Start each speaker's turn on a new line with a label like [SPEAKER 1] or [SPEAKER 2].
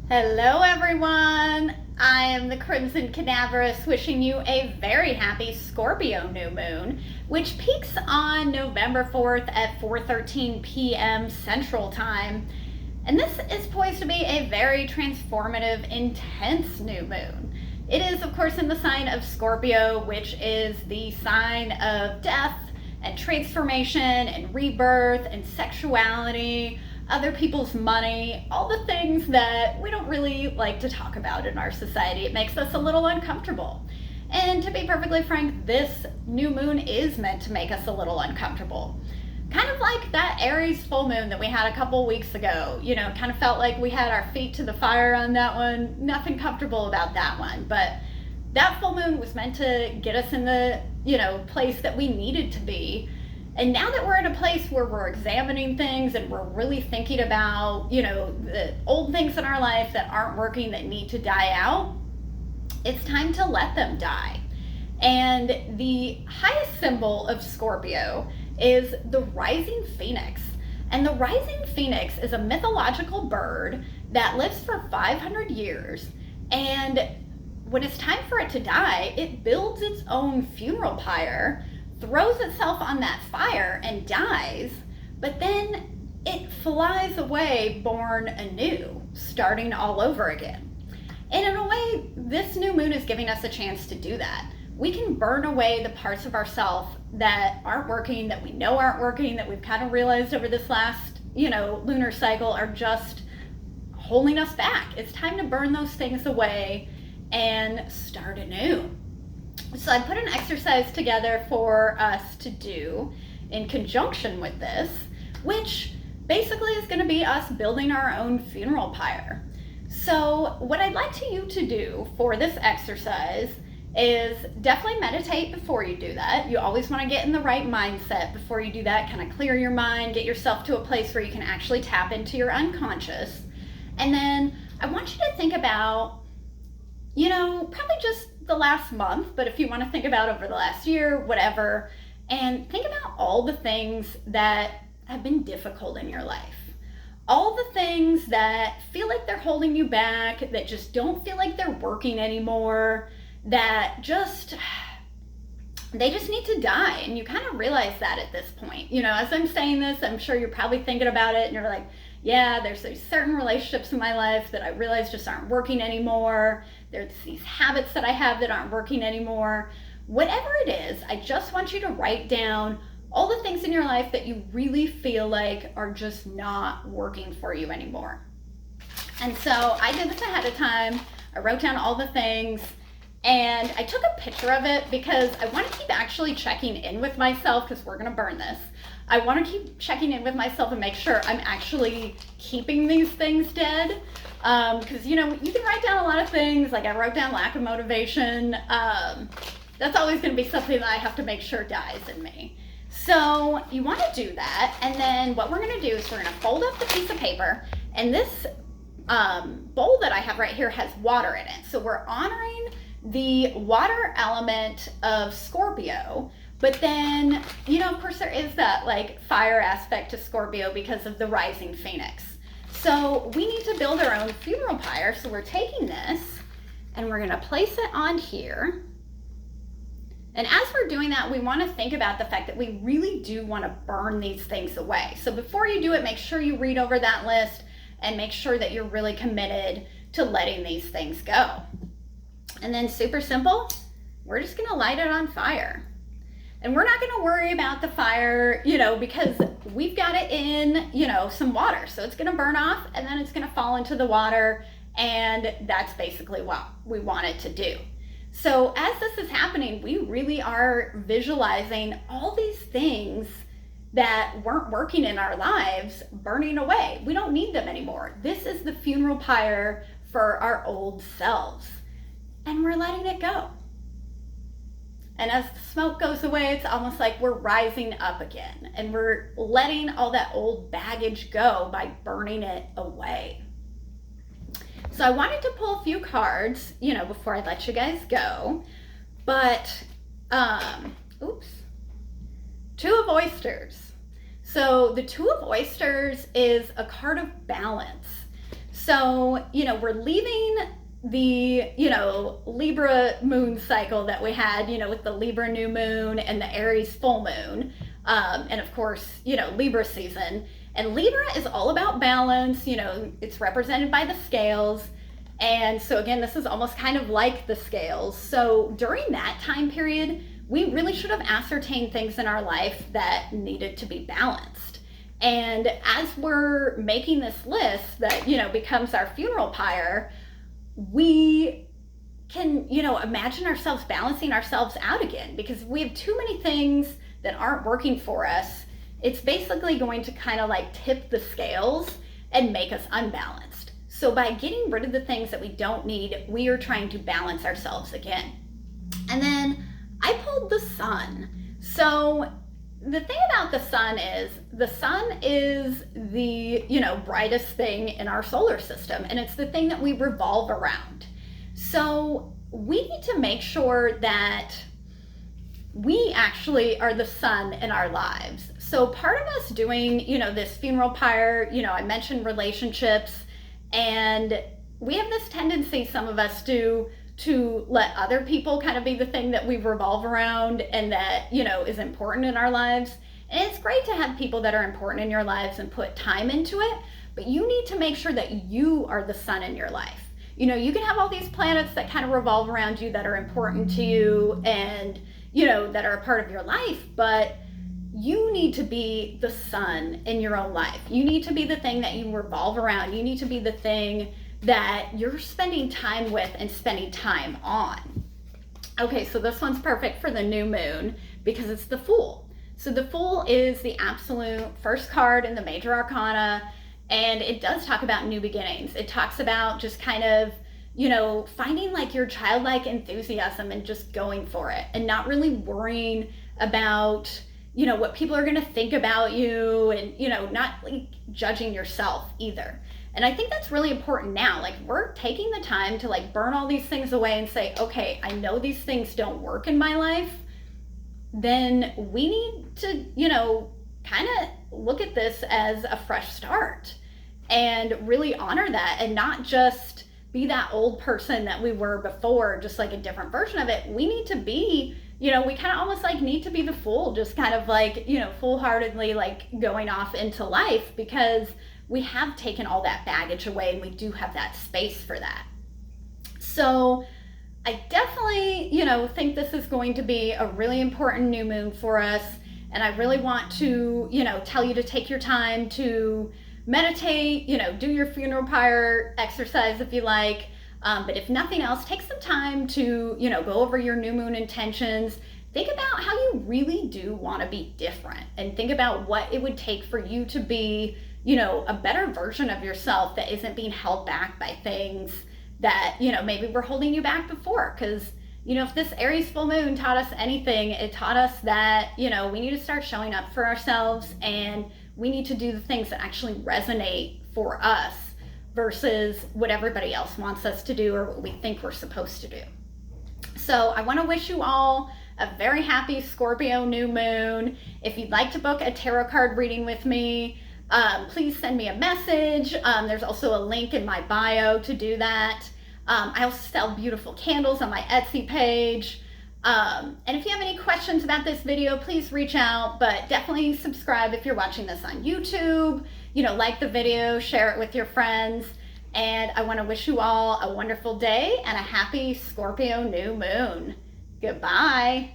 [SPEAKER 1] Hello everyone! I am the Crimson Cadaverous wishing you a very happy Scorpio New Moon, which peaks on November 4th at 4:13 p.m. Central Time. And this is poised to be a very transformative, intense new moon. It is, of course, in the sign of Scorpio, which is the sign of death and transformation and rebirth and sexuality, other people's money, all the things that we don't really like to talk about in our society. It makes us a little uncomfortable. And to be perfectly frank, this new moon is meant to make us a little uncomfortable. Kind of like that Aries full moon that we had a couple weeks ago. You know, kind of felt like we had our feet to the fire on that one. Nothing comfortable about that one. But that full moon was meant to get us in the, place that we needed to be. And now that we're in a place where we're examining things and we're really thinking about, the old things in our life that aren't working, that need to die out, it's time to let them die. And the highest symbol of Scorpio is the rising phoenix. And the rising phoenix is a mythological bird that lives for 500 years. And when it's time for it to die, it builds its own funeral pyre, throws itself on that fire and dies, but then it flies away born anew, starting all over again. And in a way, this new moon is giving us a chance to do that. We can burn away the parts of ourselves that aren't working, that we know aren't working, that we've kind of realized over this last, lunar cycle are just holding us back. It's time to burn those things away and start anew. So I put an exercise together for us to do in conjunction with this, which basically is going to be us building our own funeral pyre. So what I'd like you to do for this exercise is definitely meditate before you do that. You always want to get in the right mindset before you do that, kind of clear your mind, get yourself to a place where you can actually tap into your unconscious. And then I want you to think about, probably just the last month, but if you want to think about over the last year, whatever, and think about all the things that have been difficult in your life. All the things that feel like they're holding you back, that just don't feel like they're working anymore, that they just need to die. And you kind of realize that at this point. As I'm saying this, I'm sure you're probably thinking about it and you're like, yeah, there's certain relationships in my life that I realize just aren't working anymore. There's these habits that I have that aren't working anymore. Whatever it is, I just want you to write down all the things in your life that you really feel like are just not working for you anymore. And so I did this ahead of time. I wrote down all the things and I took a picture of it because I want to keep actually checking in with myself, because we're going to burn this. I want to keep checking in with myself and make sure I'm actually keeping these things dead. Because, you can write down a lot of things. Like I wrote down lack of motivation. That's always going to be something that I have to make sure dies in me. So you want to do that. And then what we're going to do is we're going to fold up the piece of paper. And this bowl that I have right here has water in it. So we're honoring the water element of Scorpio. But then, of course, there is that fire aspect to Scorpio because of the rising phoenix. So we need to build our own funeral pyre. So we're taking this and we're going to place it on here. And as we're doing that, we want to think about the fact that we really do want to burn these things away. So before you do it, make sure you read over that list and make sure that you're really committed to letting these things go. And then super simple, we're just going to light it on fire. And we're not going to worry about the fire, because we've got it in, some water. So it's going to burn off and then it's going to fall into the water. And that's basically what we want it to do. So as this is happening, we really are visualizing all these things that weren't working in our lives burning away. We don't need them anymore. This is the funeral pyre for our old selves. And we're letting it go. And as the smoke goes away, it's almost like we're rising up again. And we're letting all that old baggage go by burning it away. So I wanted to pull a few cards, before I let you guys go. But, Two of Oysters. So the Two of Oysters is a card of balance. So, we're leaving the, Libra moon cycle that we had, with the Libra new moon and the Aries full moon. And of course, Libra season. And Libra is all about balance, it's represented by the scales. And so again, this is almost kind of like the scales. So during that time period, we really should have ascertained things in our life that needed to be balanced. And as we're making this list that, becomes our funeral pyre, we can, imagine ourselves balancing ourselves out again, because if we have too many things that aren't working for us, it's basically going to kind of like tip the scales and make us unbalanced. So by getting rid of the things that we don't need, we are trying to balance ourselves again. And then I pulled the sun. So the thing about the sun is the, brightest thing in our solar system, and it's the thing that we revolve around. So we need to make sure that we actually are the sun in our lives. So part of us doing, this funeral pyre, I mentioned relationships, and we have this tendency, some of us do, to let other people kind of be the thing that we revolve around and that, is important in our lives. And it's great to have people that are important in your lives and put time into it, but you need to make sure that you are the sun in your life. You can have all these planets that kind of revolve around you that are important to you and, that are a part of your life, but you need to be the sun in your own life. You need to be the thing that you revolve around. You need to be the thing that you're spending time with and spending time on. Okay, so this one's perfect for the new moon because it's the Fool. So the Fool is the absolute first card in the major arcana, and it does talk about new beginnings. It talks about just kind of, finding like your childlike enthusiasm and just going for it and not really worrying about, what people are going to think about you and, not like judging yourself either. And I think that's really important now. Like, we're taking the time to like burn all these things away and say, okay, I know these things don't work in my life. Then we need to, kind of look at this as a fresh start and really honor that and not just be that old person that we were before, just like a different version of it. We need to be, we kind of almost like need to be the Fool, just kind of like, foolhardily like going off into life, because we have taken all that baggage away and we do have that space for that. So I definitely, think this is going to be a really important new moon for us. And I really want to, tell you to take your time to meditate, do your funeral pyre exercise if you like. But if nothing else, take some time to, go over your new moon intentions. Think about how you really do want to be different, and think about what it would take for you to be, a better version of yourself that isn't being held back by things that, maybe were holding you back before. Because, if this Aries full moon taught us anything, it taught us that, we need to start showing up for ourselves, and we need to do the things that actually resonate for us versus what everybody else wants us to do or what we think we're supposed to do. So I want to wish you all a very happy Scorpio new moon. If you'd like to book a tarot card reading with me, please send me a message. There's also a link in my bio to do that. I also sell beautiful candles on my Etsy page. And if you have any questions about this video, please reach out, but definitely subscribe if you're watching this on YouTube. Like the video, share it with your friends. And I want to wish you all a wonderful day and a happy Scorpio new moon. Goodbye.